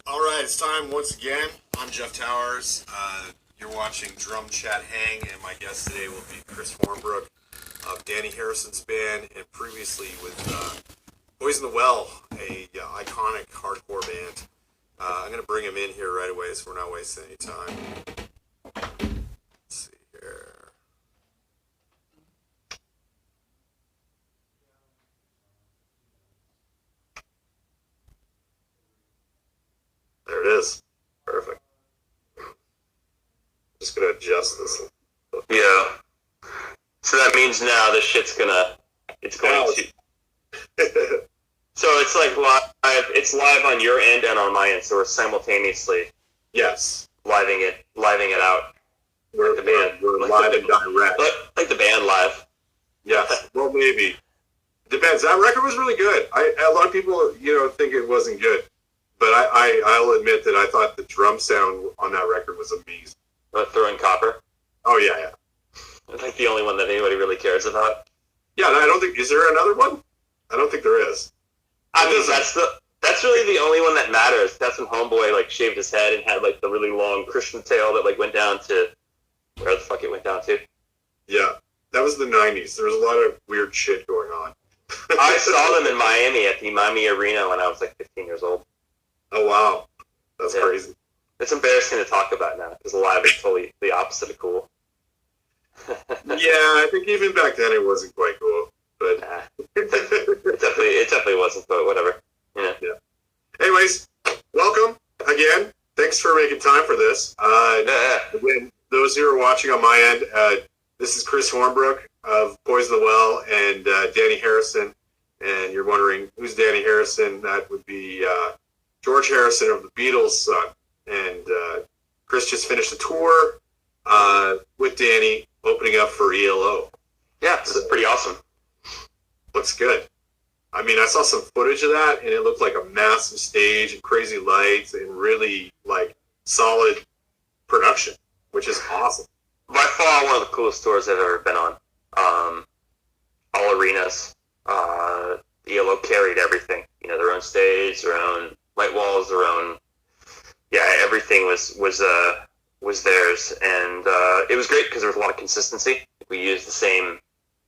All right, it's time once again. I'm Jeff Towers. You're watching Drum Chat Hang, and my guest today will be Chris Hornbrook of Dhani Harrison's band, and previously with Boys in the Well, a iconic hardcore band. I'm going to bring him in here right away, so we're not wasting any time. Let's see here. There it is. Perfect. Just going to adjust this. Yeah. So that means now this shit's it's going to. So it's like live. It's live on your end and on my end. So we're simultaneously. Yes. Living it out. We're live and direct. Like the band live. Yes. Well, maybe. Depends. That record was really good. A lot of people, think it wasn't good, but I'll admit that I thought the drum sound on that record was amazing. Throwing Copper. Oh yeah. It's like the only one that anybody really cares about. Yeah, I don't think. Is there another one? I don't think there is. I mean, that's really the only one that matters. That's when Homeboy shaved his head and had the really long Christian tail that went down to where the fuck it went down to. Yeah, that was the '90s. There was a lot of weird shit going on. I saw them in Miami at the Miami Arena when I was 15 years old. Oh wow, that's crazy. It's embarrassing to talk about now because live is totally the opposite of cool. Yeah, I think even back then it wasn't quite cool, but it definitely wasn't. But whatever. Yeah. Anyways, welcome again. Thanks for making time for this. Again, those who are watching on my end, this is Chris Hornbrook of Boys in the Well and Dhani Harrison. And you're wondering who's Dhani Harrison? That would be George Harrison of the Beatles' son. And Chris just finished a tour with Dhani, opening up for ELO. Yeah, this is pretty awesome. Looks good. I mean, I saw some footage of that, and it looked like a massive stage and crazy lights and really solid production, which is awesome. By far, one of the coolest tours I've ever been on. All arenas. ELO carried everything. Their own stage, their own light walls, their own. Yeah, everything was theirs, and it was great because there was a lot of consistency. We used the same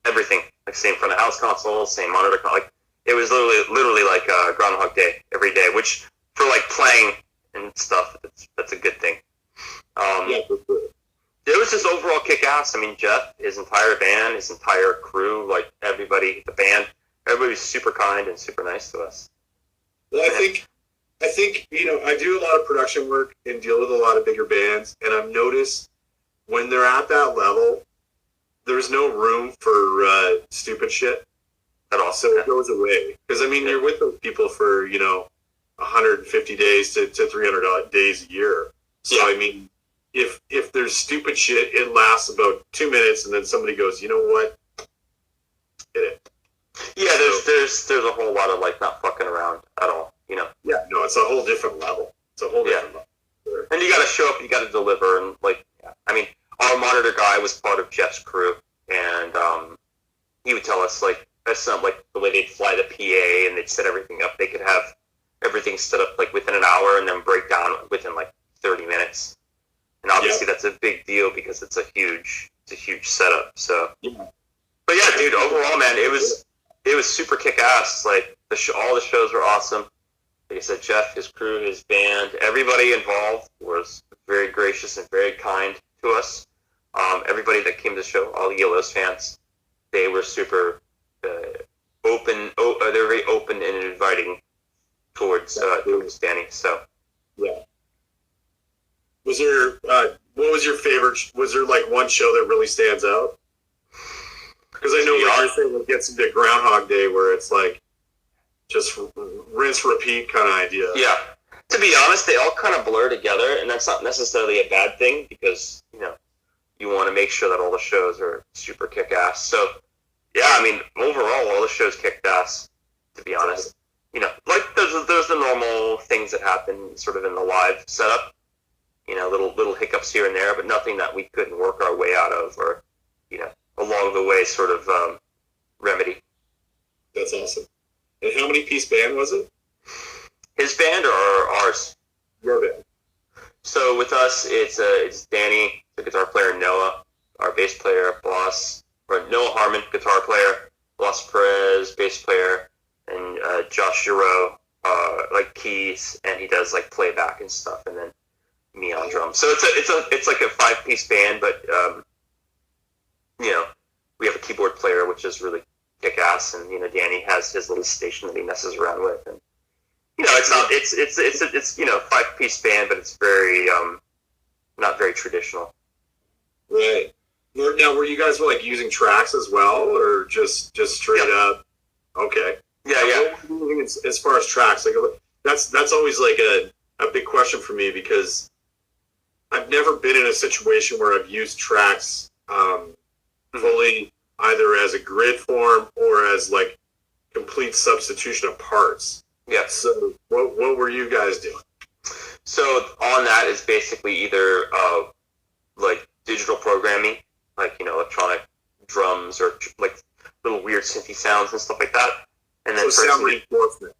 everything, same front of house console, same monitor. It was literally like Groundhog Day every day, which for playing and stuff, that's a good thing. It was just overall kick ass. I mean, Jeff, his entire band, his entire crew, everybody, the band, everybody was super kind and super nice to us. Well, I think I do a lot of production work and deal with a lot of bigger bands, and I've noticed when they're at that level, there's no room for stupid shit at all. So it goes away. Because, you're with those people for, 150 days to 300 days a year. So, if there's stupid shit, it lasts about 2 minutes, and then somebody goes, you know what? Get it. Yeah, there's a whole lot of, not fucking around at all. Yeah, no, it's a whole different level. It's a whole different level. Sure. And you got to show up, you got to deliver, and our monitor guy was part of Jeff's crew, and he would tell us that's not the way they'd fly the PA and they'd set everything up. They could have everything set up within an hour and then break down within 30 minutes. And obviously that's a big deal because it's a huge setup. So, but yeah, dude, overall, man, it was super kick ass. All the shows were awesome. Like I said, Jeff, his crew, his band, everybody involved was very gracious and very kind to us. Everybody that came to the show, all the ELO's fans, they were super open. They were very open and inviting towards Dhani. So, yeah. Was there? What was your favorite? Was there one show that really stands out? Because I know you're saying it gets into Groundhog Day, where it's just rinse, repeat kind of idea. Yeah. To be honest, they all kind of blur together, and that's not necessarily a bad thing because, you want to make sure that all the shows are super kick-ass. So, yeah, overall, all the shows kicked ass, to be honest. There's the normal things that happen sort of in the live setup, little hiccups here and there, but nothing that we couldn't work our way out of or, along the way sort of remedy. That's awesome. And how many piece band was it? His band or ours? us, it's Danny, the guitar player, Noah, our bass player, Boss, or Noah Harmon, guitar player, Boss Perez, bass player, and Josh Giroux, like keys, and he does like playback and stuff, and then me on drums. So it's like a 5-piece band, but you know, we have a keyboard player, which is really kick-ass, and you know, Danny has his little station that he messes around with, and you know, it's you know, 5-piece band, but it's very not very traditional. Right. Now, were you guys like using tracks as well, or just straight up? Okay. Yeah. As far as tracks, like that's always like a big question for me, because I've never been in a situation where I've used tracks fully, either as a grid form or as like complete substitution of parts. Yeah. So what were you guys doing? So on that is basically either like digital programming, like, you know, electronic drums or like little weird synthy sounds and stuff like that. And then so sound reinforcement.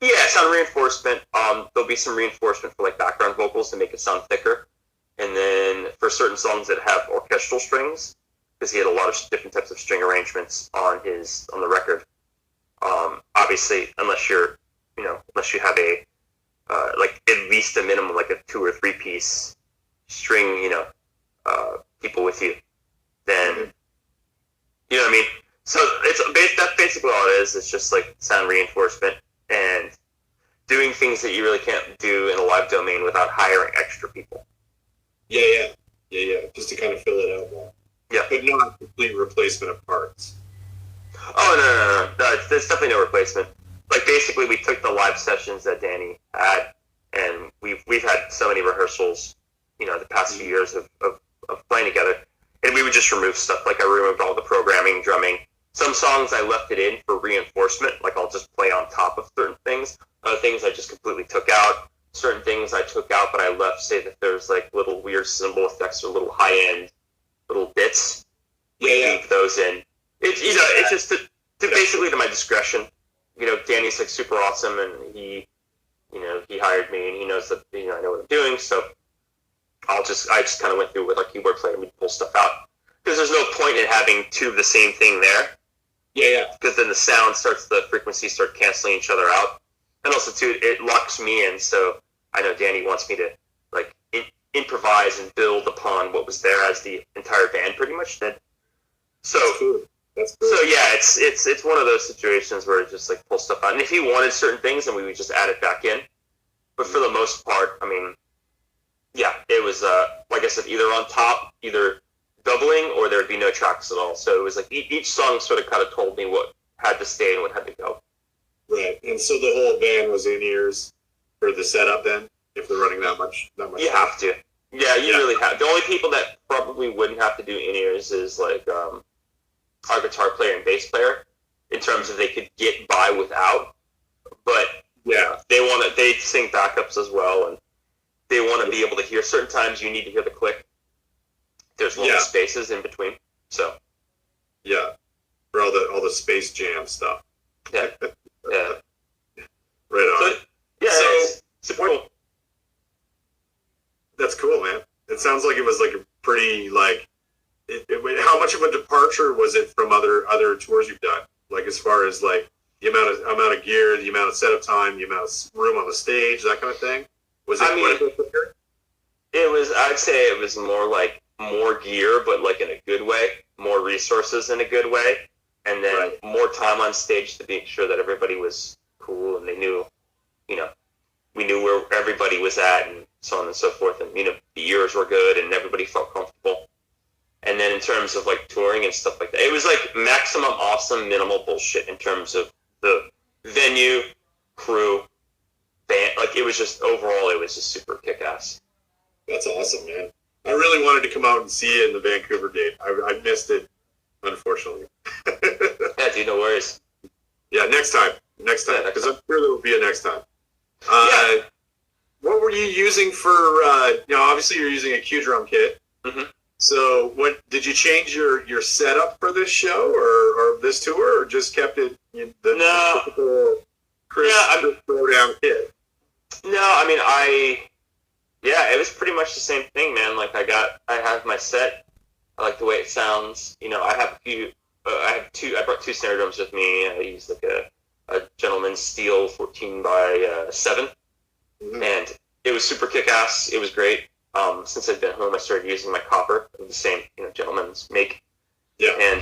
Yeah, sound reinforcement. There'll be some reinforcement for like background vocals to make it sound thicker. And then for certain songs that have orchestral strings, because he had a lot of different types of string arrangements on the record. Obviously, unless you have a like at least a minimum like a 2 or 3 piece string, you know, people with you, then you know what I mean. So that's basically all it is. It's just like sound reinforcement and doing things that you really can't do in a live domain without hiring extra people. Yeah. Just to kind of fill it out more. Yeah, but not a complete replacement of parts. Oh no, there's definitely no replacement. Like basically, we took the live sessions that Danny had, and we've had so many rehearsals, you know, the past few years of playing together, and we would just remove stuff. Like I removed all the programming, drumming. Some songs I left it in for reinforcement, like I'll just play on top of certain things. Other things I just completely took out. Certain things I took out, but I left, say that there's like little weird cymbal effects or little high-end little bits. We leave those in. It's just basically to my discretion. You know, Danny's like super awesome, and he hired me, and he knows that, you know, I know what I'm doing. So I just kind of went through with our keyboard player and we'd pull stuff out, because there's no point in having 2 of the same thing there. Yeah. Because then the frequencies start canceling each other out, and also too, it locks me in. So I know Danny wants me to like improvise and build upon what was there as the entire band pretty much did. So That's cool. So yeah, it's one of those situations where it just like pull stuff out. And if he wanted certain things, then we would just add it back in. But for the most part, I mean, yeah, it was like I said, either on top, either doubling, or there'd be no tracks at all. So it was like each song sort of kind of told me what had to stay and what had to go. Right, and so the whole band was in ears for the setup then, if they're running that much. You have to. Yeah, you really have. The only people that probably wouldn't have to do in ears is like our guitar player and bass player, in terms of they could get by without. But yeah, they sing backups as well, and they want to be able to hear. Certain times you need to hear the click. There's little spaces in between. So yeah, for all the Space Jam stuff. Yeah. Yeah. Right on. So, yeah, so it's super cool. That's cool, man. It sounds like it was like a pretty like. How much of a departure was it from other tours you've done? Like as far as like the amount of gear, the amount of setup time, the amount of room on the stage, that kind of thing. Was it quite a bit quicker? It was. I'd say it was more like more gear, but like in a good way. More resources in a good way, and then more time on stage to make sure that everybody was cool and they knew, you know, we knew where everybody was at and so on and so forth, and you know, the ears were good and everybody felt comfortable. And then in terms of like touring and stuff like that, it was like maximum awesome, minimal bullshit in terms of the venue, crew, band. Like it was just overall, it was just super kick-ass. That's awesome, man. I really wanted to come out and see it in the Vancouver date. I missed it, unfortunately. Yeah, dude, no worries. Yeah, next time, because I'm sure there will be a next time. What were you using for? Obviously you're using a Q drum kit. Mm-hmm. So, what did you change your setup for this show or this tour, or just kept it the typical Chris throwdown kit? No, I mean Yeah, it was pretty much the same thing, man. Like I have my set. I like the way it sounds. You know, I have a few. I brought two snare drums with me. I used like a gentleman's steel 14 by 7, and it was super kick-ass. It was great. Since I've been home, I started using my copper of the same, gentleman's make. Yeah. And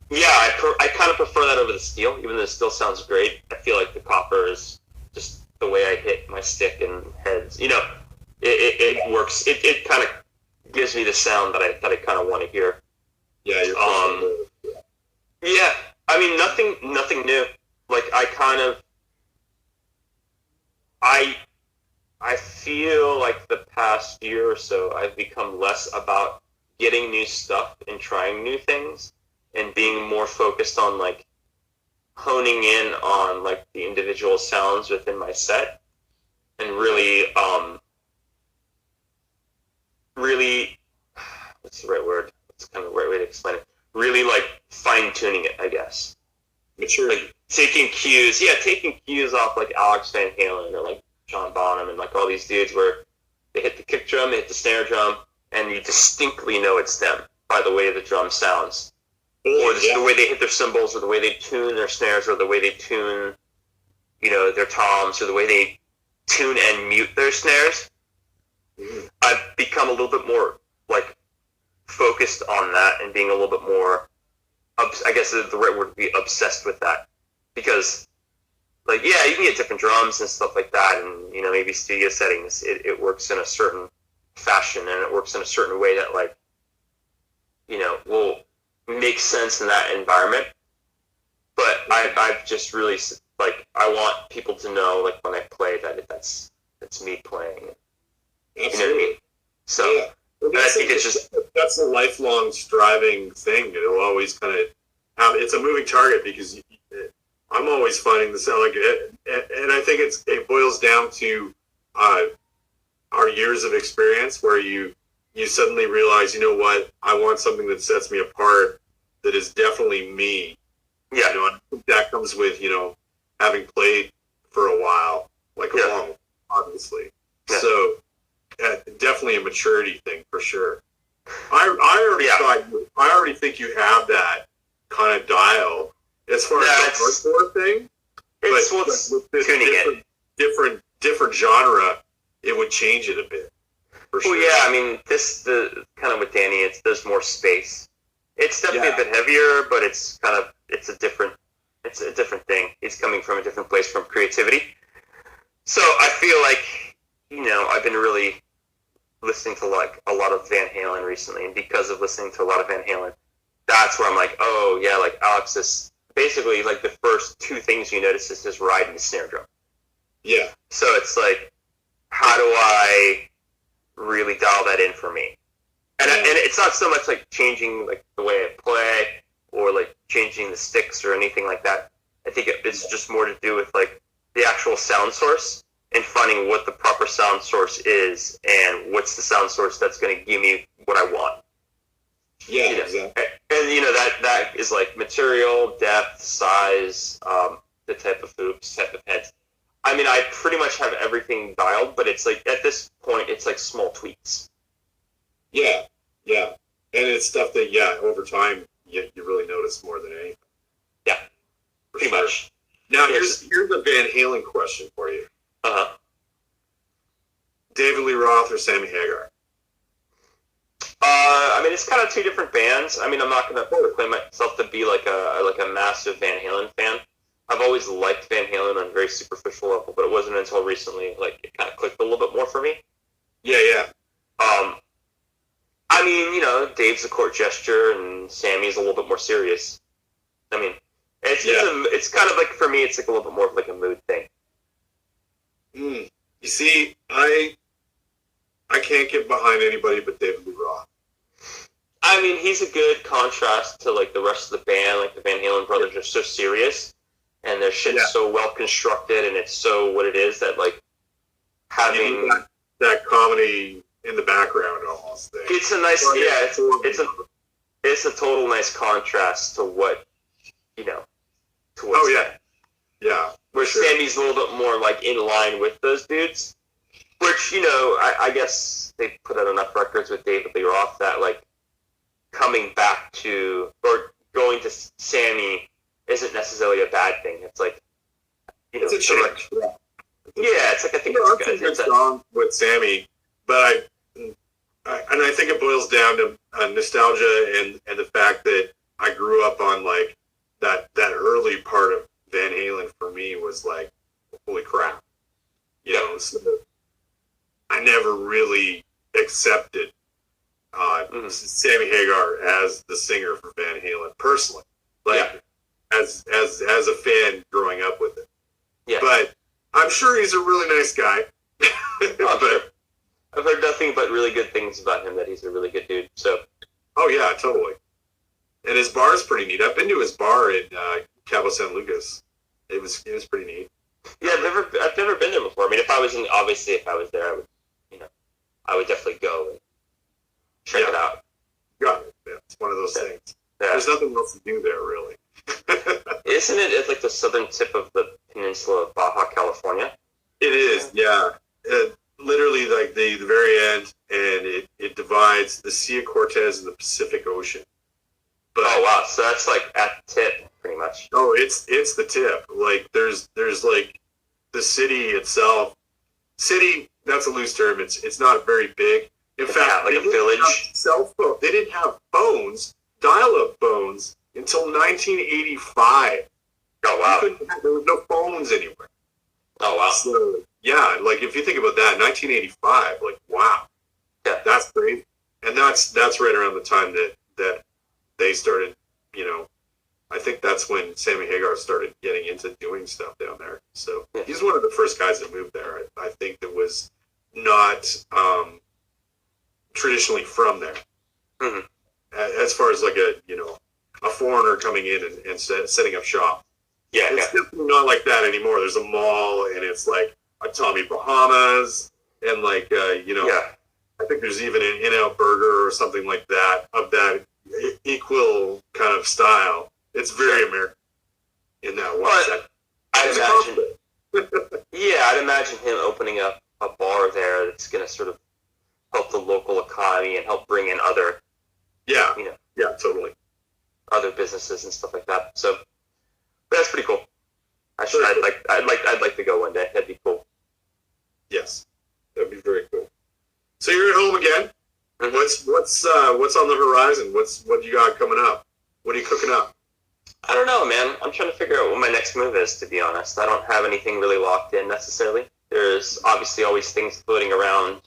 yeah, I kind of prefer that over the steel, even though the steel sounds great. I feel like the copper is just the way I hit my stick and heads. It works. It kind of gives me the sound that I kind of want to hear. Yeah, you're yeah. I mean, nothing new. Like I feel like the past year or so, I've become less about getting new stuff and trying new things, and being more focused on like honing in on like the individual sounds within my set, and really, what's the right word? What's kind of the right way to explain it? Really like fine tuning it, I guess. Mature. Like taking cues off like Alex Van Halen or like John Bonham and like all these dudes where they hit the kick drum, they hit the snare drum, and you distinctly know it's them by the way the drum sounds. Or the way they hit their cymbals, or the way they tune their snares, or the way they tune, their toms, or the way they tune and mute their snares. Mm-hmm. I've become a little bit more like focused on that and being a little bit more, I guess the right word would be obsessed with that. Because, like, yeah, you can get different drums and stuff like that, and, maybe studio settings, it works in a certain fashion, and it works in a certain way that, like, will make sense in that environment. But I've just really, like, I want people to know, like, when I play that that's me playing. Absolutely. You know what I mean? So, yeah. I think it's just... That's a lifelong striving thing. It'll always kind of have... It's a moving target, because I'm always finding the sound like it. And I think it boils down to our years of experience, where you suddenly realize, you know what, I want something that sets me apart, that is definitely me. Yeah. I think that comes with, having played for a while, like a long, obviously. Yeah. So definitely a maturity thing for sure. I already think you have that kind of dial as far as the hardcore thing. It's but what's with this tuning different genre, it would change it a bit. For sure. Well, yeah, I mean, the kind of with Dhani, there's more space. It's definitely a bit heavier, but it's a different thing. He's coming from a different place from creativity. So I feel like, I've been really listening to like a lot of Van Halen recently, and because of listening to a lot of Van Halen, that's where I'm like, oh yeah, like Alex is basically like the first two things you notice is his ride and his snare drum. Yeah. So it's like, how do I really dial that in for me? And it's not so much like changing like the way I play or like changing the sticks or anything like that. I think it's just more to do with like the actual sound source and finding what the proper sound source is and what's the sound source that's going to give me what I want. Yeah, exactly. And that is like material, depth, size, the type of hoops, type of heads. I mean, I pretty much have everything dialed, but it's like at this point, it's like small tweaks. Yeah, and it's stuff that over time you really notice more than anything. Yeah, pretty much. Now here's a Van Halen question for you. David Lee Roth or Sammy Hagar? I mean, it's kind of two different bands. I mean, I'm not going to proclaim myself to be like a massive Van Halen fan. I've always liked Van Halen on a very superficial level, but it wasn't until recently like it kind of clicked a little bit more for me. Yeah. I mean, Dave's a court gesture, and Sammy's a little bit more serious. I mean, it's kind of like, for me, it's like a little bit more of like a mood thing. You see, I can't get behind anybody but David Lee Roth. I mean, he's a good contrast to like the rest of the band. Like the Van Halen brothers are so serious, and their shit's so well constructed, and it's so what it is that like having that comedy in the background almost thing. It's a nice, it's a total nice contrast to what to what's yeah. Where Sammy's a little bit more like in line with those dudes. Which, I guess they put out enough records with David Lee Roth that, like, coming back to, or going to Sammy isn't necessarily a bad thing. It's like, it's a change. Yeah, it's like, I think it's good. It's song with Sammy, but I think it boils down to nostalgia and the fact that I grew up on, like, that early part of Van Halen for me was like, holy crap. So I never really accepted Sammy Hagar as the singer for Van Halen personally, like as a fan growing up with it. Yeah. But I'm sure he's a really nice guy. But I've heard nothing but really good things about him. That he's a really good dude. So. Oh yeah, totally. And his bar is pretty neat. I've been to his bar in Cabo San Lucas. It was pretty neat. Yeah, I've never been there before. I mean, if I was there, I would definitely go and check it out. Got it. Yeah, it's one of those things. Yeah. There's nothing else to do there, really. Isn't it? It's like the southern tip of the peninsula of Baja California. It is. Yeah. Literally, like the very end, and it divides the Sea of Cortez and the Pacific Ocean. But, oh wow! So that's like at the tip, pretty much. Oh, it's the tip. Like there's like the city itself. City, that's a loose term. It's not very big. In fact, like a village. Cell phone. They didn't have phones, dial-up phones, until 1985. Oh wow! There was no phones anywhere. Oh wow! So yeah, like if you think about that, 1985. Like wow, yeah, that's crazy. And that's right around the time that they started, I think that's when Sammy Hagar started getting into doing stuff down there. So he's one of the first guys that moved there. I think that was not traditionally from there. Mm-hmm. As far as like a foreigner coming in and setting up shop. Yeah, it's definitely not like that anymore. There's a mall, and it's like a Tommy Bahamas, and like I think there's even an In-N-Out Burger or something like that of that equal kind of style. It's very American in that one second. I'd imagine him opening up a bar there that's going to sort of help the local economy and help bring in other, totally, other businesses and stuff like that. So that's pretty cool. I'd like to go one day. That'd be cool. Yes, that'd be very cool. So you're at home again. Mm-hmm. What's on the horizon? What you got coming up? What are you cooking up? I don't know, man. I'm trying to figure out what my next move is, to be honest. I don't have anything really locked in necessarily. There's obviously always things floating around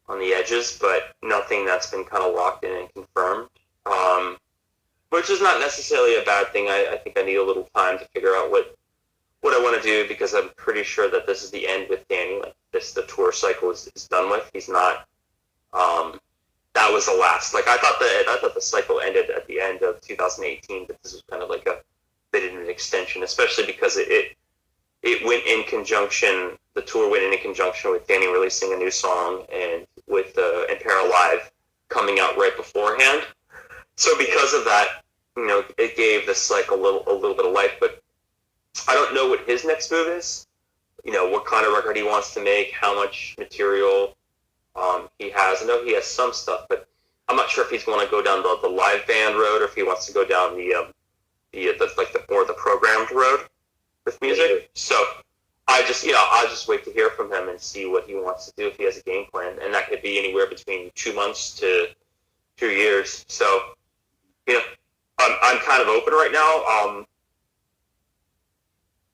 on the edges, but nothing that's been kind of locked in and confirmed. Which is not necessarily a bad thing. I think I need a little time to figure out what I want to do, because I'm pretty sure that this is the end with Danny. Like the tour cycle is done with. He's not. That was the last. Like I thought the cycle ended at the end of 2018, but this was kind of like a bit of an extension, especially because it went in conjunction. The tour went in conjunction with Danny releasing a new song and with Impera Live coming out right beforehand. So because of that, it gave this cycle a little bit of life. But I don't know what his next move is. What kind of record he wants to make, how much material he has. I know he has some stuff, but I'm not sure if he's going to go down the live band road or if he wants to go down the more the programmed road with music. So I'll just wait to hear from him and see what he wants to do, if he has a game plan, and that could be anywhere between 2 months to 2 years. So I'm kind of open right now.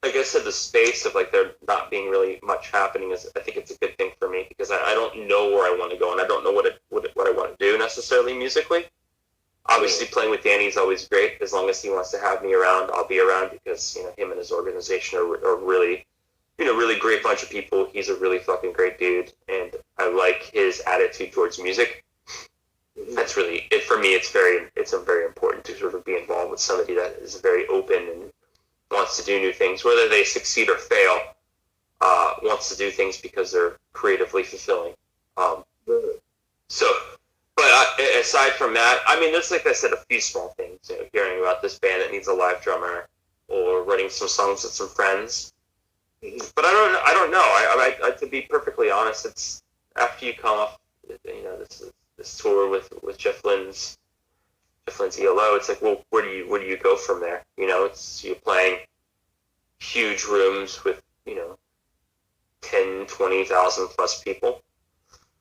Like I said, the space of like there not being really much happening I think it's a good thing for me, because I don't know where I want to go, and I don't know what I want to do necessarily musically. Obviously, playing with Danny is always great. As long as he wants to have me around, I'll be around, because him and his organization are really, really great bunch of people. He's a really fucking great dude, and I like his attitude towards music. That's really it for me. It's very important to sort of be involved with somebody that is very open and wants to do new things, whether they succeed or fail. Wants to do things because they're creatively fulfilling. But aside from that, I mean, there's, like I said, a few small things. Hearing about this band that needs a live drummer, or writing some songs with some friends. But I don't know. I to be perfectly honest, it's after you come off, this tour with Jeff Lynne's ELO. It's like, well, where do you go from there? It's you're playing huge rooms with 10, 20,000 plus people.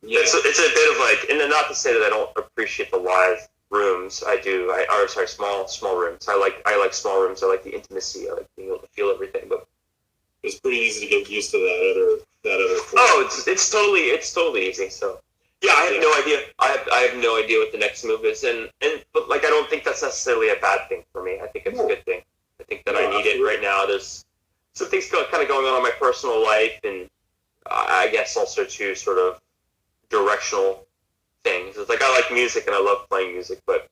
Yeah. It's a bit of like, and not to say that I don't appreciate the live rooms. I do. Small rooms. I like small rooms. I like the intimacy. I like being able to feel everything. But it's pretty easy to get used to that other form. Oh, it's totally easy. So yeah, I have no idea. I have no idea what the next move is, but like I don't think that's necessarily a bad thing for me. I think it's a good thing. I think that I need it right now. There's some things kind of going on in my personal life, and I guess also too sort of directional things. It's like I like music and I love playing music, but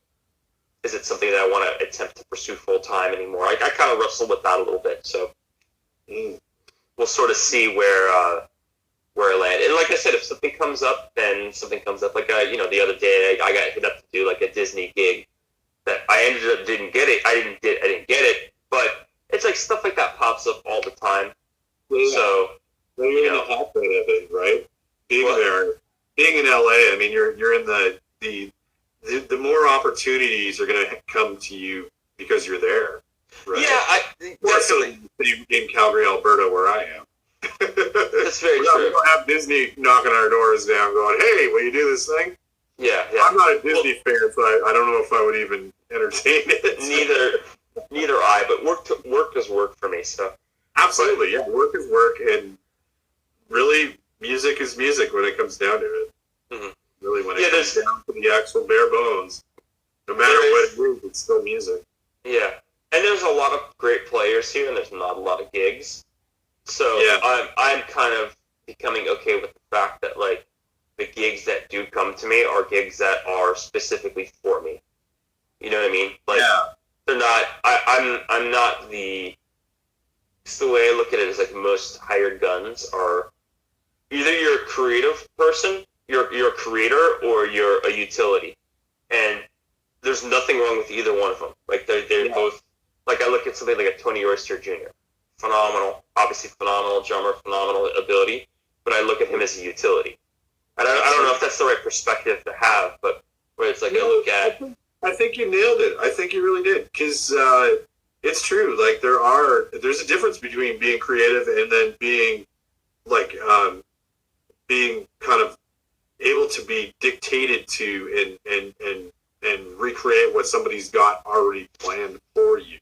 is it something that I want to attempt to pursue full time anymore? I kind of wrestle with that a little bit. So we'll sort of see where I land. And like I said, if something comes up, then something comes up. Like the other day, I got hit up to do like a Disney gig that I ended up didn't get it. I didn't get it, but it's like stuff like that pops up all the time. Yeah. So you're in the hot bit of it, right? Being in LA, I mean, you're in the more opportunities are going to come to you because you're there, right? Yeah, definitely in Calgary, Alberta, where I am. That's very true. We don't have Disney knocking our doors down, going, "Hey, will you do this thing?" Yeah. I'm not a Disney fan, so I don't know if I would even entertain it. Neither I. But work is work for me. So absolutely, yeah, work is work, and really, music is music when it comes down to it. Mm-hmm. Really, when it comes down to the actual bare bones, no matter what it is, it's still music. Yeah, and there's a lot of great players here, and there's not a lot of gigs. So yeah. I'm kind of becoming okay with the fact that like the gigs that do come to me are gigs that are specifically for me. You know what I mean? Like they're not. I'm not the. It's the way I look at it is like most hired guns are either you're a creative person, you're a creator, or you're a utility, and there's nothing wrong with either one of them. Like they're both. Like I look at something like a Tony Oyster Jr. Phenomenal, obviously phenomenal drummer, phenomenal ability, but I look at him as a utility. I don't know if that's the right perspective to have, but where it's like I look at. I think you nailed it. I think you really did, because it's true. Like there's a difference between being creative and then being like being kind of able to be dictated to and recreate what somebody's got already planned for you.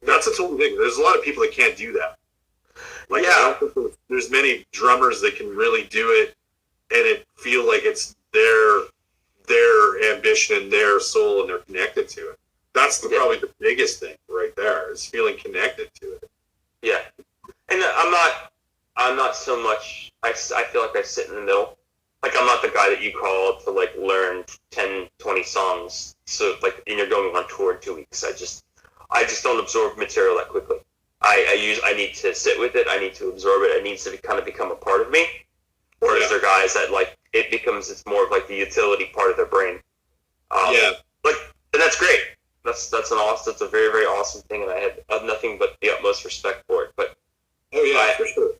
That's a total thing. There's a lot of people that can't do that. Like, I don't think there's many drummers that can really do it, and it feel like it's their ambition and their soul, and they're connected to it. That's probably the biggest thing right there, is feeling connected to it. Yeah, and I'm not so much. I feel like I sit in the middle. Like I'm not the guy that you call to like learn 10, 20 songs. So like, and you're going on tour in 2 weeks. I just don't absorb material that quickly. I need to sit with it. I need to absorb it. It needs to kind of become a part of me. Whereas there are guys that like it's more of like the utility part of their brain. Like, and that's great. That's a very, very awesome thing, and I have nothing but the utmost respect for it. But for sure.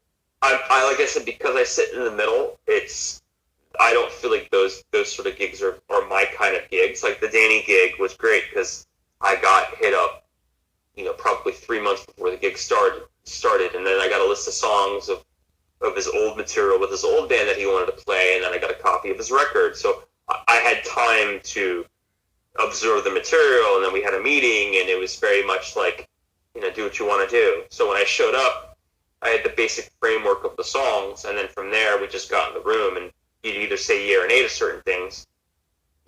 I like I said, because I sit in the middle, I don't feel like those sort of gigs are my kind of gigs. Like the Dhani gig was great because I got hit up, probably 3 months before the gig started, and then I got a list of songs of his old material with his old band that he wanted to play, and then I got a copy of his record. So I had time to observe the material, and then we had a meeting, and it was very much like, do what you want to do. So when I showed up, I had the basic framework of the songs, and then from there we just got in the room, and you'd either say yeah or nay to certain things.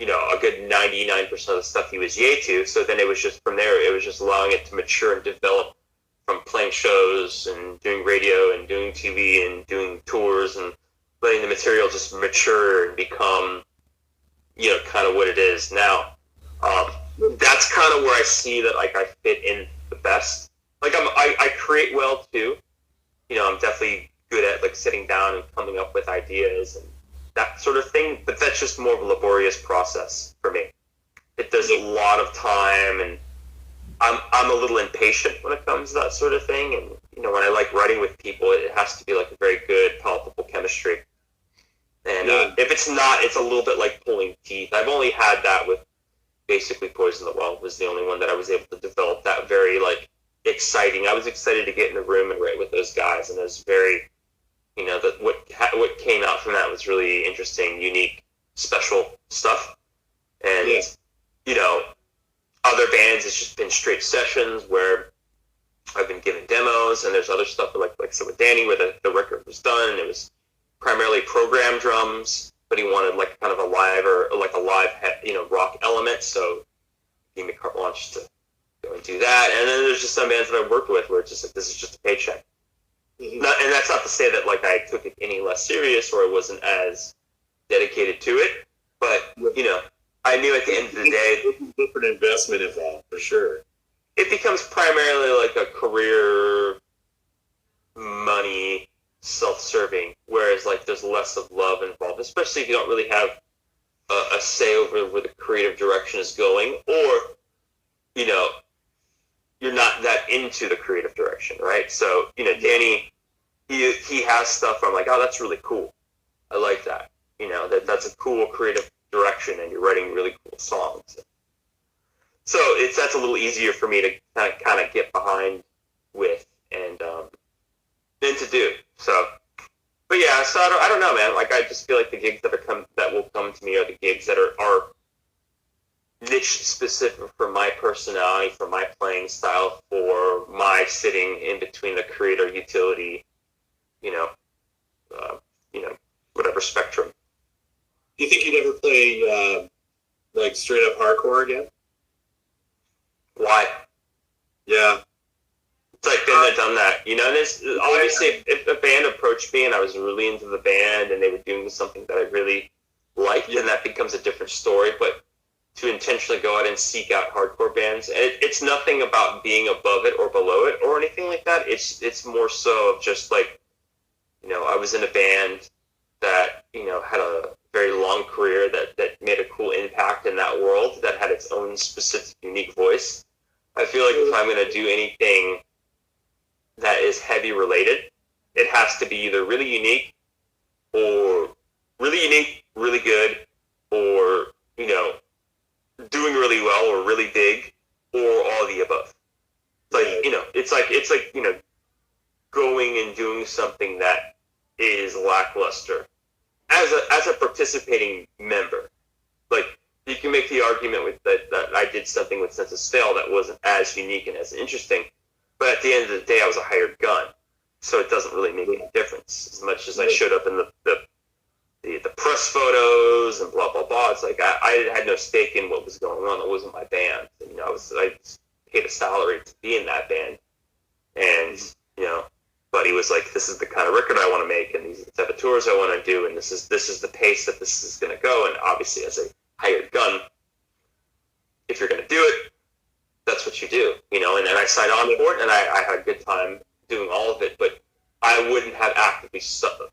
A good 99% of the stuff he was yay to. So then it was just from there, it was just allowing it to mature and develop from playing shows and doing radio and doing TV and doing tours and letting the material just mature and become, kind of what it is now. That's kind of where I see that like I fit in the best. Like I create well too. I'm definitely good at like sitting down and coming up with ideas and that sort of thing, but that's just more of a laborious process for me. It does a lot of time, and I'm a little impatient when it comes to that sort of thing, and when I like writing with people, it has to be like a very good, palpable chemistry. And if it's not, it's a little bit like pulling teeth. I've only had that with basically Poison the Well was the only one that I was able to develop that very like exciting. I was excited to get in the room and write with those guys, and it was very, that what came out from that was really interesting, unique, special stuff. And other bands, it's just been straight sessions where I've been given demos, and there's other stuff like so with Dhani, where the record was done, and it was primarily programmed drums, but he wanted like kind of a live rock element, so he gave me carte blanche to go and do that. And then there's just some bands that I've worked with where it's just like, this is just a paycheck. Mm-hmm. And that's not to say that like I took it any less serious or I wasn't as dedicated to it, but I knew at the end of the day, different investment involved for sure. It becomes primarily like a career, money, self-serving, whereas like there's less of love involved, especially if you don't really have a say over where the creative direction is going, or you're not that into the creative direction, right? So Dhani, he has stuff where I'm like, oh, that's really cool, I like that, that's a cool creative direction, and you're writing really cool songs. So that's a little easier for me to kind of get behind with and than to do. So, but yeah, so I don't know, man. Like I just feel like the gigs that will come to me are the gigs that are niche specific for my personality, for my playing style, for my sitting in between the creator utility, whatever spectrum. Do you think you'd ever play like straight up hardcore again? Why? Yeah. It's like been there, done that. And there's obviously if a band approached me and I was really into the band and they were doing something that I really liked, then that becomes a different story. But to intentionally go out and seek out hardcore bands, it's nothing about being above it or below it or anything like that. It's more so of just like, I was in a band that, had a very long career that made a cool impact in that world, that had its own specific unique voice. I feel like if I'm going to do anything that is heavy related, it has to be either really unique, really good, or, doing really well or really big, or all of the above. It's like, going and doing something that is lackluster as a participating member. Like, you can make the argument with that I did something with Sense of Sail that wasn't as unique and as interesting, but at the end of the day, I was a hired gun, so it doesn't really make any difference. As much as I showed up in the press photos and blah blah blah, it's like I had no stake in what was going on. It wasn't my band. I was paid a salary to be in that band, and Buddy was like, "This is the kind of record I want to make, and these are the type of tours I want to do, and this is the pace that this is going to go." And obviously, as a hired gun, if you're going to do it, that's what you do, And then I signed on for it, and I had a good time doing all of it. But I wouldn't have actively sought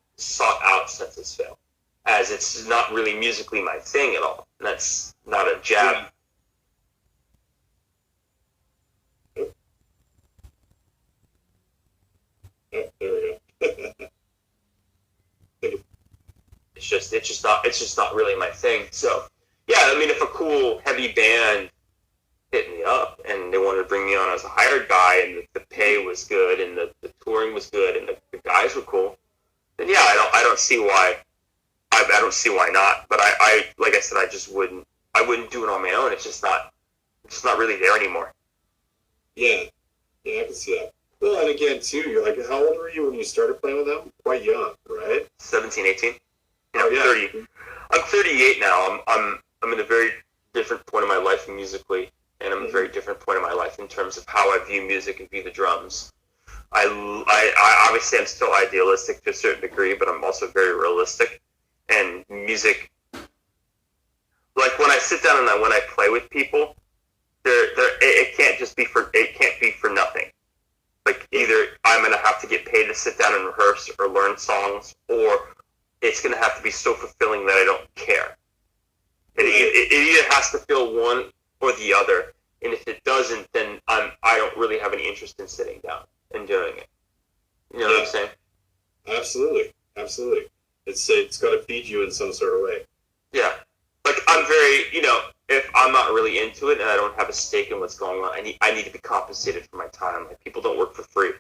out Sense of Sail, as it's not really musically my thing at all. And that's not a jab. There we go. It's just not really my thing. So yeah, I mean, if a cool heavy band hit me up and they wanted to bring me on as a hired guy, and the pay was good and the touring was good and the guys were cool, then yeah, I don't see why not. But I like I said, I wouldn't do it on my own. It's just not really there anymore. Yeah, I can see that. Well, and again, too, you're like, how old were you when you started playing with them? Quite young, right? 17, 18. Oh, yeah. 30. I'm 38 now. I'm in a very different point in my life musically, and I'm in a very different point in my life in terms of how I view music and view the drums. I obviously I'm still idealistic to a certain degree, but I'm also very realistic. And music, like when I sit down and when I play with people, it can't be for nothing. Like, either I'm going to have to get paid to sit down and rehearse or learn songs, or it's going to have to be so fulfilling that I don't care. It either has to feel one or the other, and if it doesn't, then I don't really have any interest in sitting down and doing it. You know what I'm saying? Absolutely. It's got to feed you in some sort of way. Yeah. Like, I'm very, if I'm not really into it and I don't have a stake in what's going on, I need to be compensated for my time. Like, people don't work for free.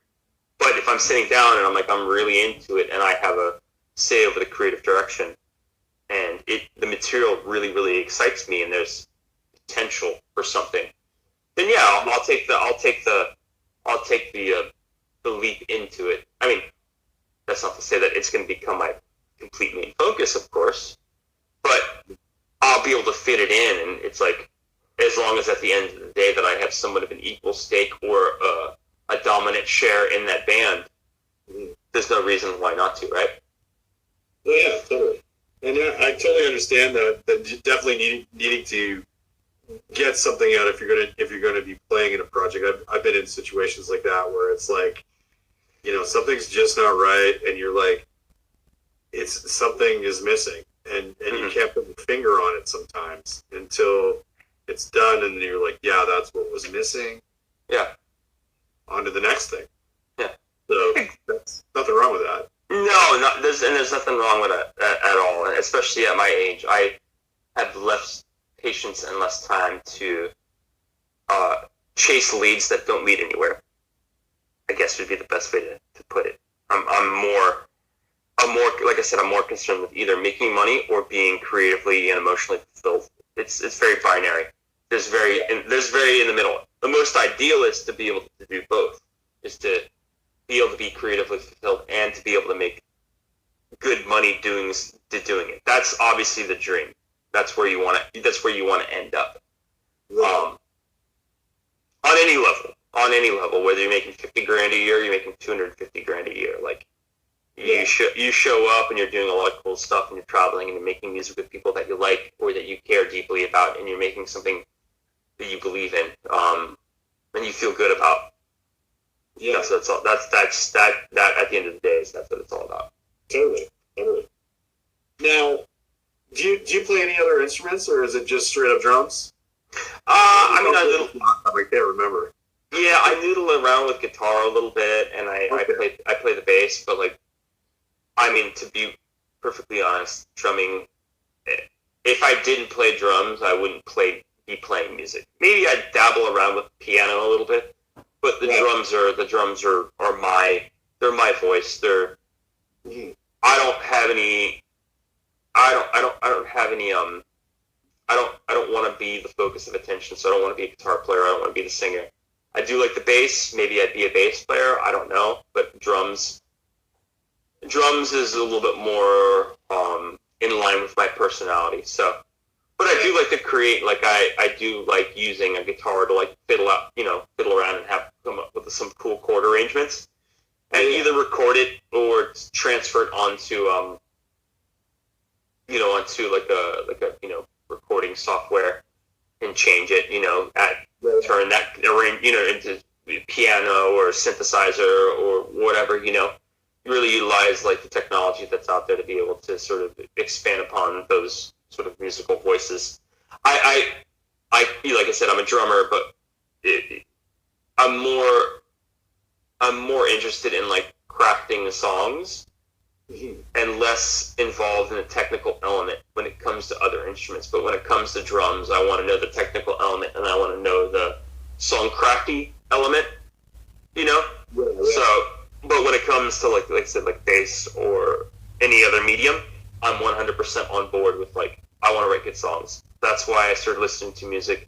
But if I'm sitting down and I'm really into it and I have a say over the creative direction and the material really, really excites me and there's potential for something, then yeah, I'll take the leap into it. I mean, that's not to say that it's going to become my complete main focus, of course, but I'll be able to fit it in, and it's like, as long as at the end of the day that I have somewhat of an equal stake or a dominant share in that band, there's no reason why not to, right? Well, yeah, totally. And yeah, I totally understand that definitely needing to get something out if you're gonna be playing in a project. I've been in situations like that where it's like, something's just not right, and you're like, something is missing, and you can't put your finger on it sometimes until it's done, and then you're like, yeah, that's what was missing. Yeah. On to the next thing. Yeah. So that's nothing wrong with that. No, there's nothing wrong with it at all, and especially at my age. I have less patience and less time to chase leads that don't lead anywhere, I guess would be the best way to put it. I'm more, like I said, I'm more concerned with either making money or being creatively and emotionally fulfilled. It's very binary. There's very in the middle. The most ideal is to be able to do both. Is to be able to be creatively fulfilled and to be able to make good money doing it. That's obviously the dream. That's where you want to end up. On any level, whether you're making $50,000 a year, you're making $250,000 a year. Like, you show up and you're doing a lot of cool stuff and you're traveling and you're making music with people that you like or that you care deeply about, and you're making something that you believe in, and you feel good about. Yeah, so that's all. That at the end of the day, that's what it's all about. Totally. Now, do you play any other instruments, or is it just straight up drums? I can't remember. Yeah, I noodle around with guitar a little bit, and I play the bass. But to be perfectly honest, drumming. If I didn't play drums, I wouldn't be playing music. Maybe I'd dabble around with piano a little bit, but the drums are my voice. They're I don't have any. I don't want to be the focus of attention, so I don't want to be a guitar player. I don't want to be the singer. I do like the bass. Maybe I'd be a bass player. I don't know. But drums is a little bit more in line with my personality. So, but I do like to create. Like I do like using a guitar to like fiddle around and come up with some cool chord arrangements, and either record it or transfer it onto recording software and change it, turn that into piano or synthesizer or whatever, really utilize like the technology that's out there to be able to sort of expand upon those sort of musical voices. I like I said, I'm a drummer, but I'm more interested in like crafting the songs and less involved in the technical element when it comes to other instruments. But when it comes to drums, I want to know the technical element and I want to know the song crafty element, So, but when it comes to like I said, like bass or any other medium, I'm 100% on board with like, I want to write good songs. That's why I started listening to music.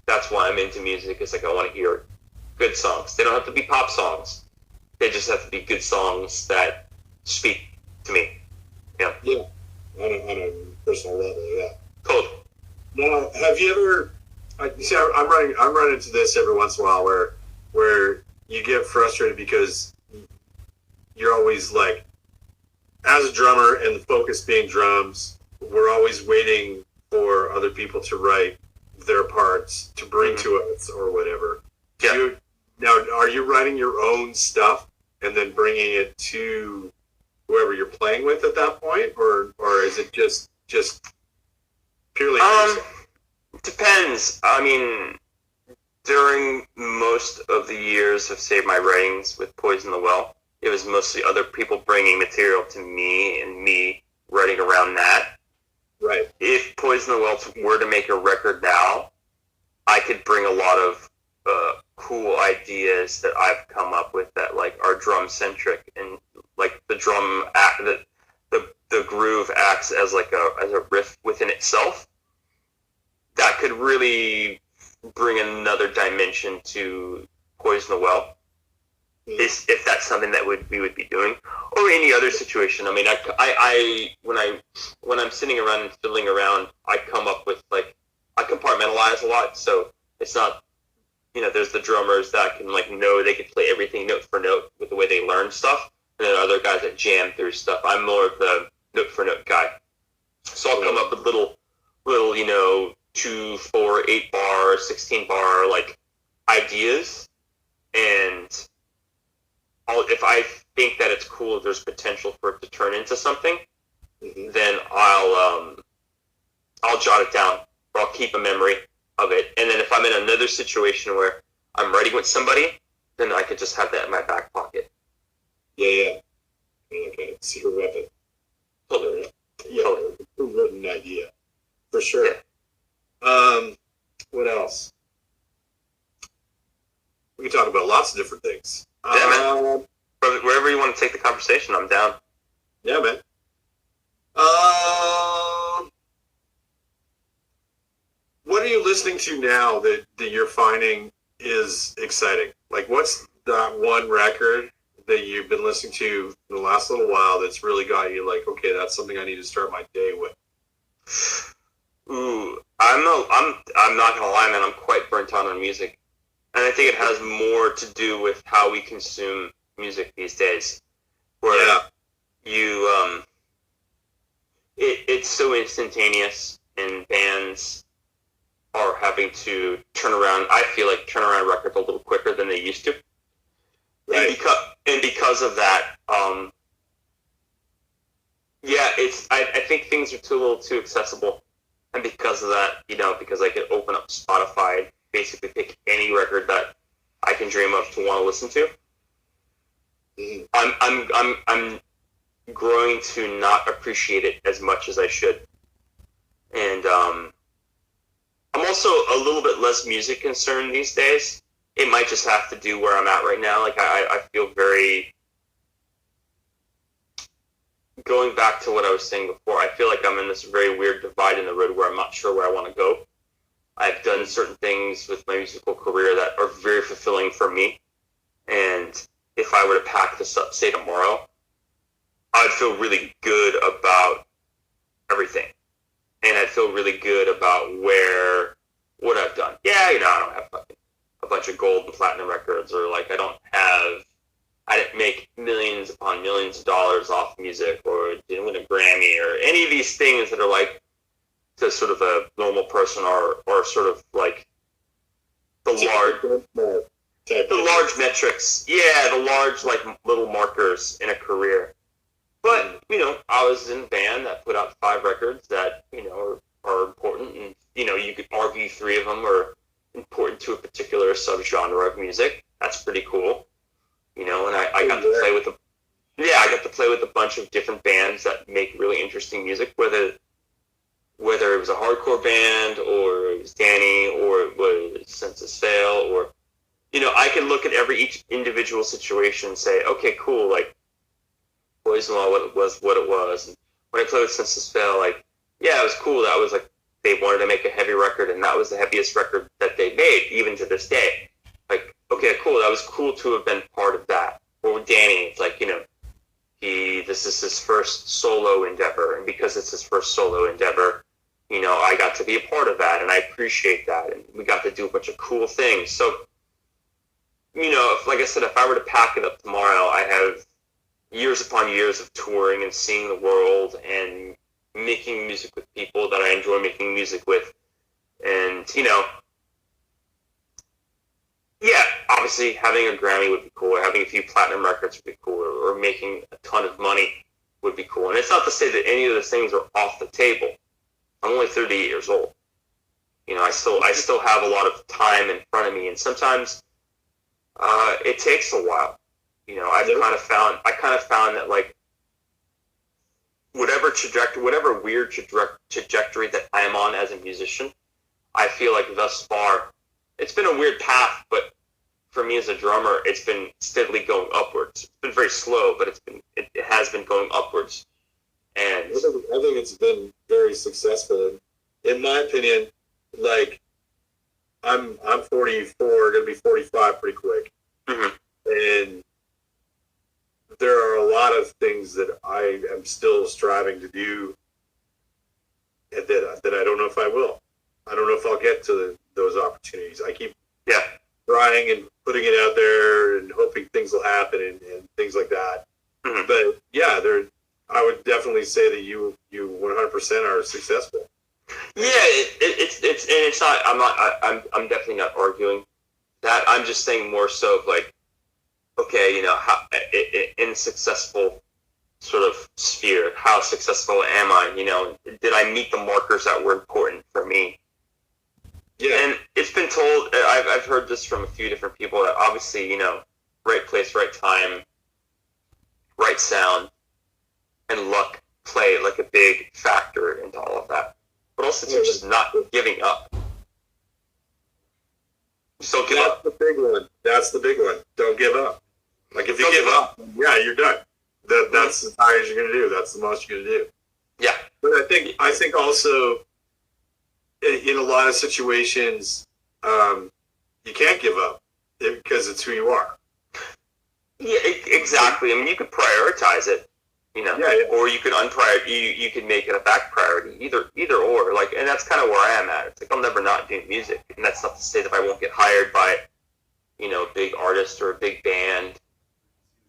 That's why I'm into music. It's like, I want to hear good songs. They don't have to be pop songs. They just have to be good songs that speak to me. Yeah. Yeah. On a personal level, yeah. Totally. Now, have you ever? I'm running into this every once in a while where you get frustrated because you're always like, as a drummer and the focus being drums, we're always waiting for other people to write their parts to bring to us or whatever. Yeah. Now, are you writing your own stuff and then bringing it to whoever you're playing with at that point, or is it just purely? Depends. I mean, during most of the years of Save My Writings with Poison the Well, It was mostly other people bringing material to me and me writing around that. Right. If Poison the Well were to make a record now, I could bring a lot of cool ideas that I've come up with that like are drum centric, and like the drum act, the groove acts as like a riff within itself. That could really bring another dimension to Poison the Well. If that's something that we would be doing, or any other situation. I mean, I when I'm sitting around and fiddling around, I come up with like, I compartmentalize a lot. So it's not, there's the drummers that can like know they can play everything note for note with the way they learn stuff, and then other guys that jam through stuff. I'm more of the note for note guy. So I'll come up with little 2, 4, 8 bar, 16 bar like ideas, and if I think that it's cool, there's potential for it to turn into something, then I'll jot it down, or I'll keep a memory of it. And then if I'm in another situation where I'm writing with somebody, then I could just have that in my back pocket. Yeah. Okay, it's your weapon. Totally. Yeah, a written idea, for sure. Yeah. What else? We can talk about lots of different things. Yeah, man. Wherever you want to take the conversation, I'm down. Yeah, man. What are you listening to now that you're finding is exciting? Like, what's that one record that you've been listening to for the last little while that's really got you like, okay, that's something I need to start my day with? Ooh, I'm not gonna lie, man. I'm quite burnt out on music, and I think it has more to do with how we consume music these days. Where it's so instantaneous, and bands are having to turn around records a little quicker than they used to. Right. And because of that, I think things are a little too accessible. And because of that, because I could open up Spotify and basically pick any record that I can dream of to want to listen to, I'm growing to not appreciate it as much as I should. And I'm also a little bit less music concerned these days. It might just have to do where I'm at right now. Like I feel very, going back to what I was saying before, I feel like I'm in this very weird divide in the road where I'm not sure where I want to go. I've done certain things with my musical career that are very fulfilling for me. And if I were to pack this up, say tomorrow, I'd feel really good about everything. And I'd feel really good about what I've done. Yeah, I don't have a bunch of gold and platinum records, or like I didn't make millions upon millions of dollars off music, or didn't win a Grammy, or any of these things that are like to sort of a normal person, or sort of like the large metrics. Yeah, the large like little markers in a career. But, I was in a band that put out 5 records that, are important, and, you could argue 3 of them are important to a particular subgenre of music. That's pretty cool. And I got to play with a bunch of different bands that make really interesting music, whether it was a hardcore band, or it was Dhani, or it was Census Fail, or, I can look at each individual situation and say, okay, cool, like, Poison Well, what it was. And when I played with Census Fail, like, yeah, it was cool. That was like, they wanted to make a heavy record, and that was the heaviest record that they made, even to this day. Like, okay, cool. That was cool to have been part of that. Or with Dhani, it's like, this is his first solo endeavor, and because it's his first solo endeavor, I got to be a part of that, and I appreciate that, and we got to do a bunch of cool things. So, like I said, if I were to pack it up tomorrow, I have years upon years of touring and seeing the world and making music with people that I enjoy making music with. And, obviously having a Grammy would be cool, or having a few platinum records would be cool, or making a ton of money would be cool. And it's not to say that any of those things are off the table. I'm only 38 years old. I still have a lot of time in front of me, and sometimes it takes a while. I kind of found that like whatever weird trajectory that I'm on as a musician, I feel like thus far it's been a weird path, but for me as a drummer, it's been steadily going upwards. It's been very slow, but it has been going upwards. And I think it's been very successful. In my opinion, like I'm 44, gonna be 45 pretty quick, and there are a lot of things that I am still striving to do, and that I don't know if I will. I don't know if I'll get to those opportunities. I keep trying and putting it out there and hoping things will happen and things like that. But yeah, I would definitely say that you 100% are successful. Yeah, it's not. I'm definitely not arguing that. I'm just saying more so of like, okay, how in successful sort of sphere, how successful am I? Did I meet the markers that were important for me? Yeah, and it's been told. I've heard this from a few different people that obviously, right place, right time, right sound, and luck play like a big factor into all of that. But also, to just not giving up. Just don't give up. That's the big one. That's the big one. Don't give up. Like if you give up, yeah, you're done. That's as high as you're gonna do. That's the most you're gonna do. Yeah. But I think also in a lot of situations, you can't give up because it's who you are. Yeah, exactly. I mean, you could prioritize it, or you could you could make it a back priority. Either or. Like, and that's kind of where I am at. It's like I'll never not do music, and that's not to say that I won't get hired by, a big artist or a big band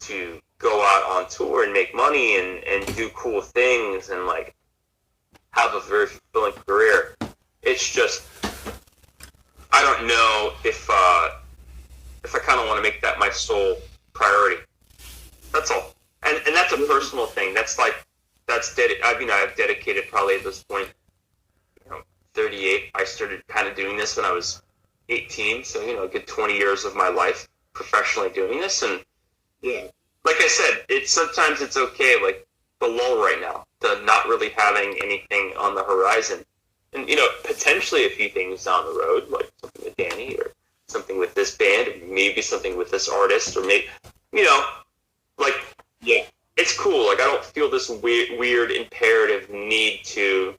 to go out on tour and make money and do cool things and like have a very fulfilling career. It's just I don't know if I kind of want to make that my sole priority. That's all, and that's a personal thing. I've dedicated probably at this point, 38. I started kind of doing this when I was 18, so a good 20 years of my life professionally doing this, and like I said, sometimes it's okay, like the lull right now, the not really having anything on the horizon. And, potentially a few things down the road, like something with Dhani or something with this band, or maybe something with this artist, or maybe, it's cool. Like, I don't feel this weird imperative need to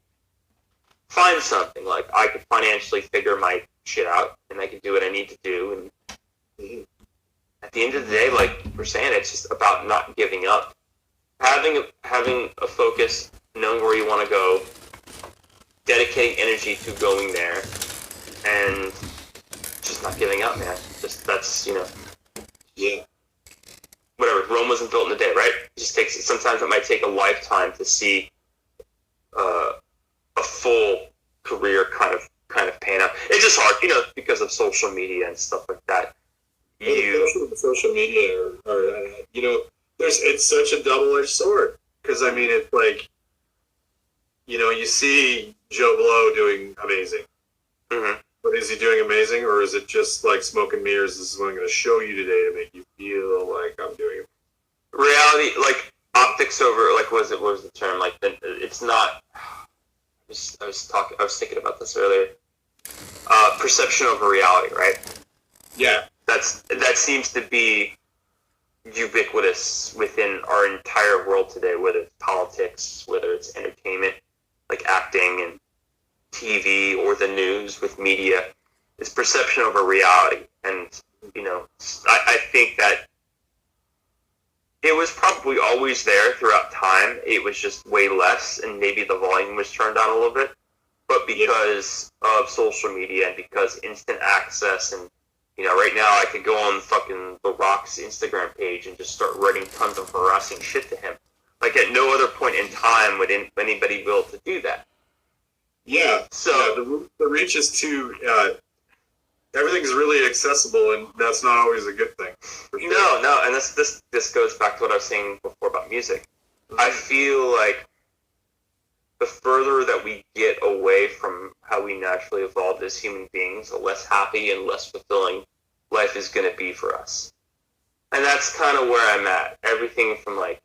find something. Like, I could financially figure my shit out, and I can do what I need to do. And at the end of the day, like we're saying, it's just about not giving up. Having a focus, knowing where you want to go, dedicating energy to going there, and just not giving up, man. That's whatever. Rome wasn't built in a day, right? It just takes. Sometimes it might take a lifetime to see a full career kind of pan out. It's just hard, because of social media and stuff like that. Social media, it's such a double-edged sword. Because I mean, it's like, you see Joe Blow doing amazing. But is he doing amazing, or is it just like smoke and mirrors? This is what I'm going to show you today to make you feel like I'm doing it. Reality, like optics over, like what was the term? Like it's not. I was thinking about this earlier. Perception over reality, right? Yeah. That seems to be ubiquitous within our entire world today, whether it's politics, whether it's entertainment, like acting and TV or the news with media. It's perception over reality. And, I think that it was probably always there throughout time. It was just way less, and maybe the volume was turned down a little bit. But because of social media and because instant access and, right now I could go on fucking The Rock's Instagram page and just start writing tons of harassing shit to him. Like, at no other point in time would anybody be able to do that. Yeah. So the reach is too. Everything's really accessible, and that's not always a good thing. For sure. No, and this goes back to what I was saying before about music. I feel like the further that we get away from how we naturally evolved as human beings, the less happy and less fulfilling life is going to be for us. And that's kind of where I'm at. Everything from like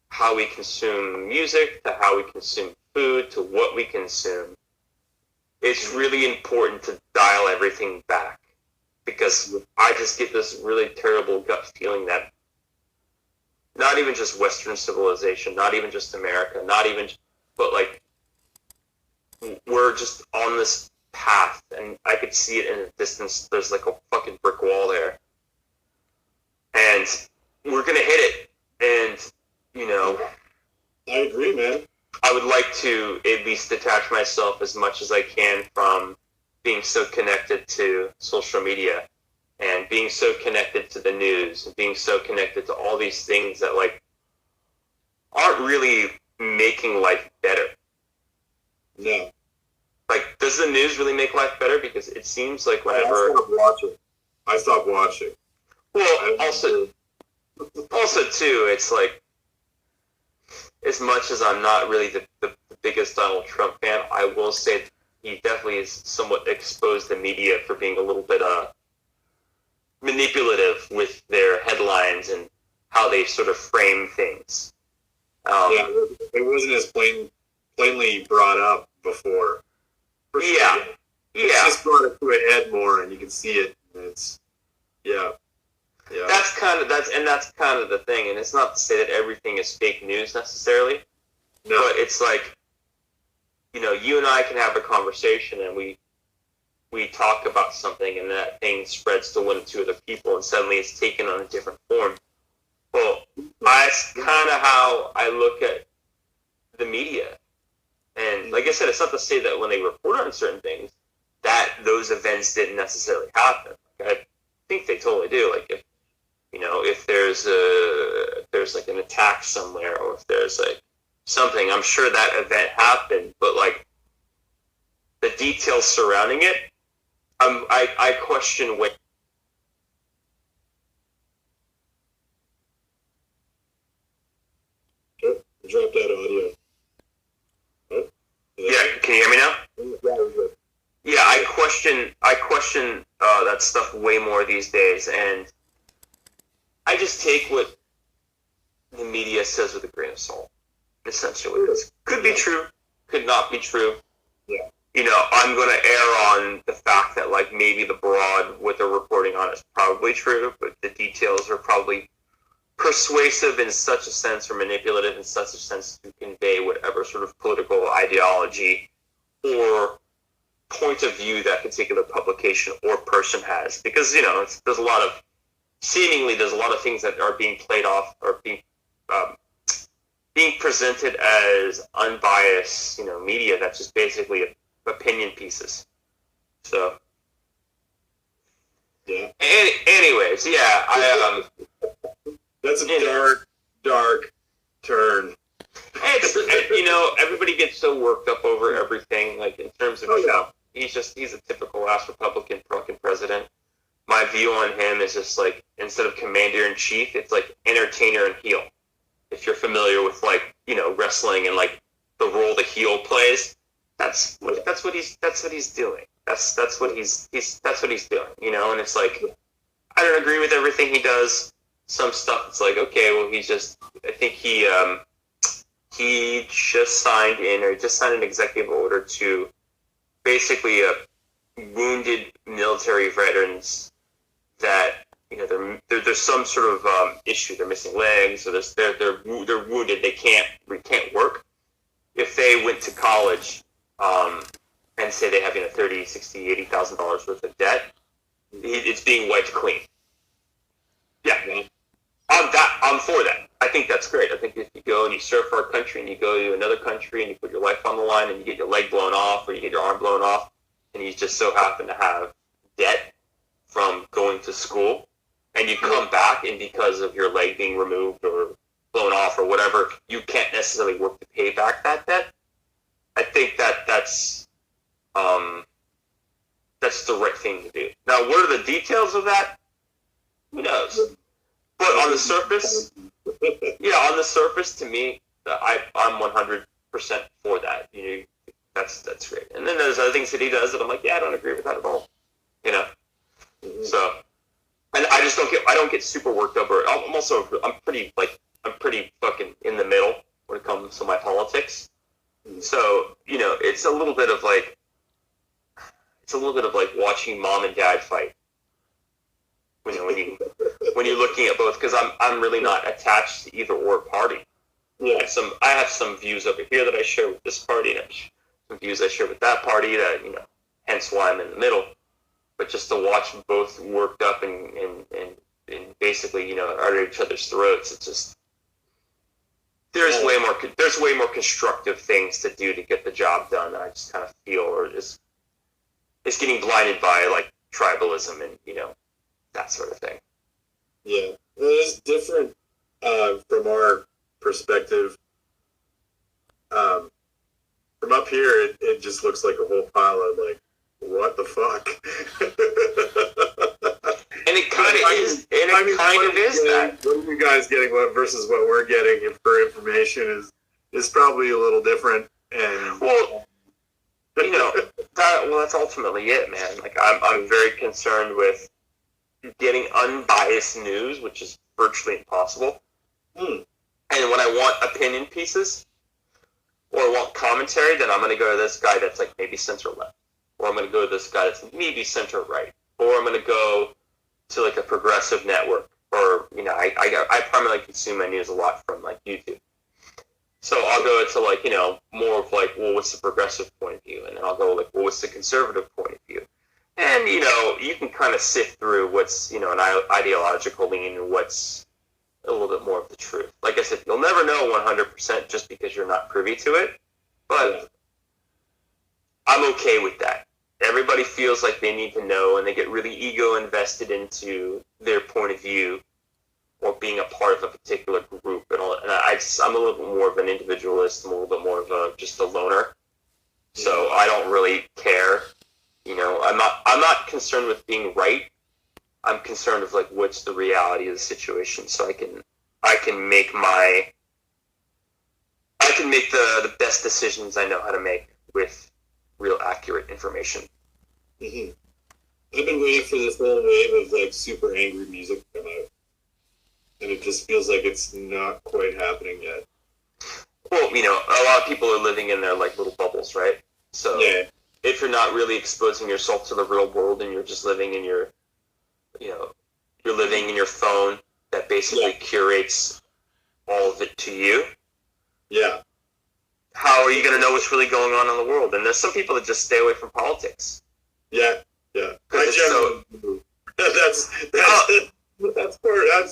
how we consume music to how we consume food to what we consume. It's really important to dial everything back, because I just get this really terrible gut feeling that not even just Western civilization, not even just America, not even, but like we're just on this path, and I could see it in the distance. There's like a fucking brick wall there, and we're gonna hit it. And you know, I agree, man. I would like to at least detach myself as much as I can from being so connected to social media and being so connected to the news and being so connected to all these things that like aren't really making life better. No. Like, does the news really make life better? Because it seems like whenever I stopped watching. Well, also too, it's like, as much as I'm not really the biggest Donald Trump fan, I will say he definitely is somewhat exposed the media for being a little bit manipulative with their headlines and how they sort of frame things. Yeah, it wasn't as plainly brought up before. Yeah. It's just brought it to a head more, and you can see it. And it's That's kind of the thing, and it's not to say that everything is fake news necessarily. No. But it's like, you know, you and I can have a conversation, and we talk about something, and that thing spreads to one or two other people, and suddenly it's taken on a different form. Well, that's kind of how I look at the media. And like I said, it's not to say that when they report on certain things, that those events didn't necessarily happen. Like, I think they totally do. Like, if there's like an attack somewhere, or if there's like something, I'm sure that event happened, but like the details surrounding it, I question what. Drop that audio. Oh, yeah, can you hear me now? Yeah, I question that stuff way more these days, and I just take what the media says with a grain of salt. Essentially, it could be true, could not be true. Yeah. You know, I'm going to err on the fact that like maybe the broad what they're reporting on is probably true, but the details are probably persuasive in such a sense, or manipulative in such a sense, to convey whatever sort of political ideology or point of view that particular publication or person has. Because, you know, there's a lot of things that are being played off, or being presented as unbiased, you know, media that's just basically opinion pieces. So, yeah. Anyways, yeah, that's a dark turn. It's, you know, everybody gets so worked up over everything. Like, in terms of, you know, he's a typical ass Republican fucking president. My view on him is just like, instead of commander in chief, it's like entertainer and heel. If you're familiar with, like, you know, wrestling and like the role the heel plays, that's what he's doing. That's what he's doing. You know, and it's like, I don't agree with everything he does. Some stuff, it's like, okay, well, I think he just signed an executive order to basically wounded military veterans that, you know, there's some sort of issue. They're missing legs, or they're wounded. They can't work. If they went to college and say they have, you know, $30,000, $60,000, $80,000 worth of debt, it's being wiped clean. Yeah. I'm for that. I think that's great. I think if you go and you serve for our country, and you go to another country and you put your life on the line, and you get your leg blown off, or you get your arm blown off, and you just so happen to have debt from going to school, and you come back, and because of your leg being removed or blown off or whatever, you can't necessarily work to pay back that debt. I think that's the right thing to do. Now, what are the details of that? Who knows? But on the surface, to me, I'm 100% for that. You know, that's great. And then there's other things that he does that I'm like, yeah, I don't agree with that at all. You know, so, and I don't get super worked up. I'm pretty fucking in the middle when it comes to my politics. So, it's a little bit of like watching mom and dad fight. When you're looking at both, because I'm really not attached to either or party. Yeah. I have some views over here that I share with this party, and some views I share with that party. That hence why I'm in the middle. But just to watch both worked up and basically are at each other's throats, it's just there's way more constructive things to do to get the job done. I just kind of feel, or just it's getting blinded by like tribalism and that sort of thing. Yeah, well, it's different from our perspective. From up here, it just looks like a whole pile of like, what the fuck? And it kind of is. And it kind of is that. What are you guys getting versus what we're getting for information is probably a little different. And well, that's ultimately it, man. Like I'm very concerned with getting unbiased news, which is virtually impossible. And when I want opinion pieces or I want commentary, then I'm going to go to this guy that's like maybe center left, or I'm going to go to this guy that's maybe center right, or I'm going to go to like a progressive network, or I primarily consume my news a lot from like YouTube. So I'll go to like more of like, well, what's the progressive point of view, and then I'll go like, well, what's the conservative point of view. And, you can kind of sift through what's, an ideological lean and what's a little bit more of the truth. Like I said, you'll never know 100% just because you're not privy to it, but I'm okay with that. Everybody feels like they need to know, and they get really ego invested into their point of view or being a part of a particular group. And I'm a little bit more of an individualist. I'm a little bit more of just a loner. So I don't really care. I'm not concerned with being right. I'm concerned with like what's the reality of the situation, so I can make the best decisions I know how to make with real accurate information. Mm-hmm. I've been waiting for this whole wave of like super angry music to come out, and it just feels like it's not quite happening yet. Well, a lot of people are living in their like little bubbles, right? So if you're not really exposing yourself to the real world and you're just living in your, you're living in your phone that basically curates all of it to you. Yeah. How are you going to know what's really going on in the world? And there's some people that just stay away from politics. Yeah. That's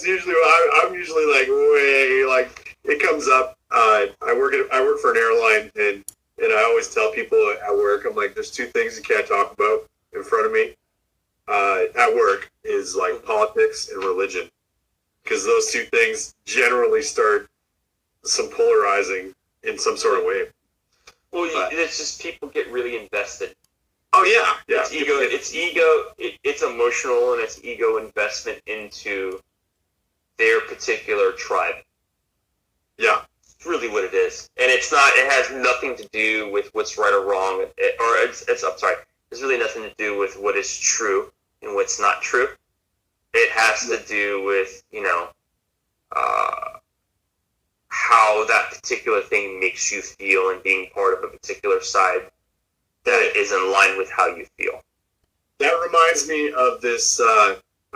usually what I'm usually like, way like it comes up. I work for an airline, and I always tell people at work, I'm like, there's two things you can't talk about in front of me at work is like politics and religion, because those two things generally start some polarizing in some sort of way. Well, it's just people get really invested. Oh yeah. It's ego. It's emotional, and it's ego investment into their particular tribe. Yeah. Really what it is, and it has nothing to do with what's right or wrong, there's really nothing to do with what is true and what's not true. It has to do with how that particular thing makes you feel, and being part of a particular side that is in line with how you feel. That reminds me of this. I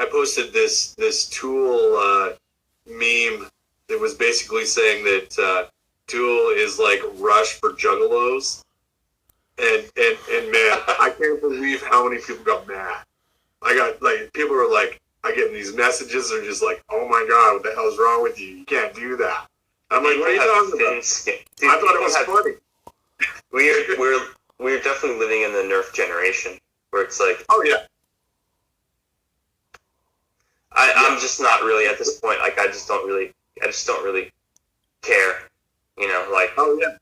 posted this Tool meme. It was basically saying that Tool is like Rush for juggalos, and man, I can't believe how many people got mad. I got like people were like, I get these messages, they're just like, oh my god, what the hell's wrong with you? You can't do that. I'm like, what are you talking about? Dude, I thought it was funny. We're definitely living in the Nerf generation, where it's like, oh yeah. I'm just not really at this point. Like I just don't really care. Like oh yeah.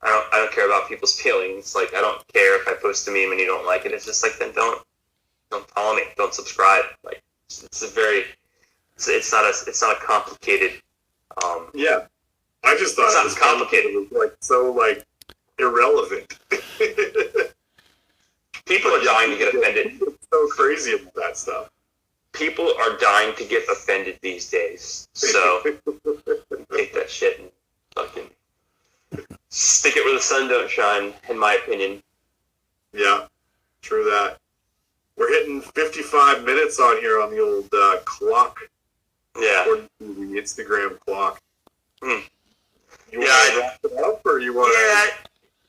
I don't care about people's feelings. Like I don't care if I post a meme and you don't like it. It's just like, then don't follow me. Don't subscribe. Like it's not a complicated. Yeah, I just thought it was complicated. It was like so like irrelevant. People are dying to get offended. It's so crazy about that stuff. people are dying to get offended these days. So take that shit and fucking stick it where the sun don't shine, in my opinion. Yeah, true that. We're hitting 55 minutes on here on the old clock. Yeah. Or the Instagram clock. Hmm. You want to wrap it up, or you want to... Yeah.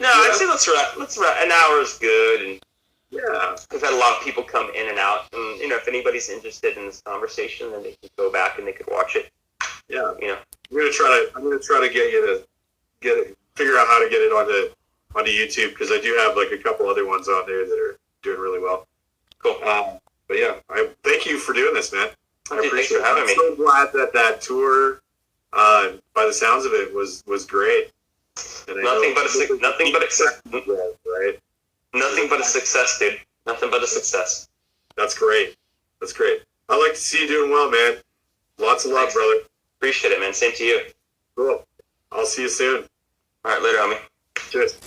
No, I'd say let's wrap. An hour is good, and yeah, we've had a lot of people come in and out, and if anybody's interested in this conversation, then they can go back and they could watch it. Yeah, I'm gonna try to get you to figure out how to get it onto YouTube, because I do have like a couple other ones on there that are doing really well. Cool. But yeah, I thank you for doing this, man. I appreciate it. Having me. I'm so glad that tour, by the sounds of it, was great. Nothing but a success, right? Nothing but a success, dude. Nothing but a success. That's great. That's great. I'd like to see you doing well, man. Lots of love, brother. Appreciate it, man. Same to you. Cool. I'll see you soon. All right, later, homie. Cheers.